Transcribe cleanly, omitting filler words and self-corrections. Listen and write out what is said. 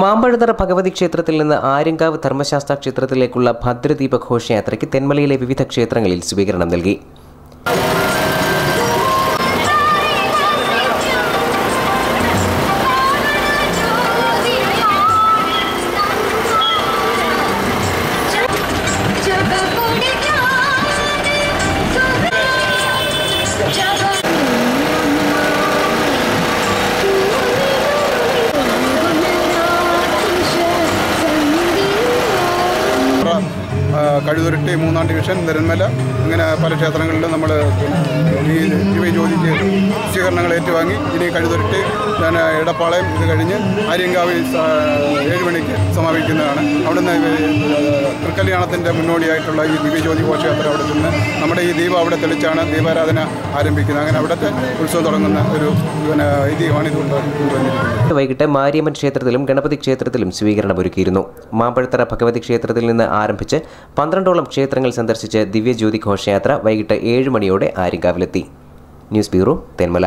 മാമ്പഴത്തറ ഭഗവതി ക്ഷേത്രത്തിൽ നിന്ന് ആര്യങ്കാവ് ധർമ്മശാസ്ത്ര ക്ഷേത്രത്തിലേക്കുള്ള ഭദ്രദീപ ഘോഷയാത്രയ്ക്ക് തെന്മലയിലെ വിവിധ ക്ഷേത്രങ്ങളിൽ സ്വീകരണം നൽകി. കഴുതുരുട്ടി, മൂന്നാം ഡിവിഷൻ, നെരന്മല, ഇങ്ങനെ പല ക്ഷേത്രങ്ങളിലും നമ്മൾ ഈ ദിവ്യജ്യോതിക്ക് സ്വീകരണങ്ങൾ ഏറ്റുവാങ്ങി ഇനി കഴുതുരുട്ടി, ഇടപ്പാളയം ഇത് കഴിഞ്ഞ് ആര്യങ്കാവിൽ 7 മണിക്ക് സമാപിക്കുന്നതാണ്. അവിടുന്ന് തൃക്കല്യാണത്തിൻ്റെ മുന്നോടിയായിട്ടുള്ള ഈ ദിവ്യജ്യോതി ഘോഷയാത്ര അവിടെ നിന്ന് നമ്മുടെ ഈ ദീപം അവിടെ തെളിച്ചാണ് ദീപാരാധന ആരംഭിക്കുന്നത്. അങ്ങനെ അവിടുത്തെ ഉത്സവം തുടങ്ങുന്ന ഒരു ഐതിഹ്യമാണ് ഇത് കൊണ്ടുവന്നിരിക്കുന്നത്. വൈകിട്ട് മാരിയമ്മൻ ക്ഷേത്രത്തിലും ഗണപതി ക്ഷേത്രത്തിലും സ്വീകരണം ഒരുക്കിയിരുന്നു. മാമ്പഴത്തറ ഭഗവതി ക്ഷേത്രത്തിൽ നിന്ന് ആരംഭിച്ച് 12ഓളം ക്ഷേത്രങ്ങൾ സന്ദർശിച്ച് ദിവ്യജ്യോതി ഘോഷയാത്ര വൈകിട്ട് 7 മണിയോടെ ആര്യങ്കാവിലെത്തി. News bureau, Thenmala.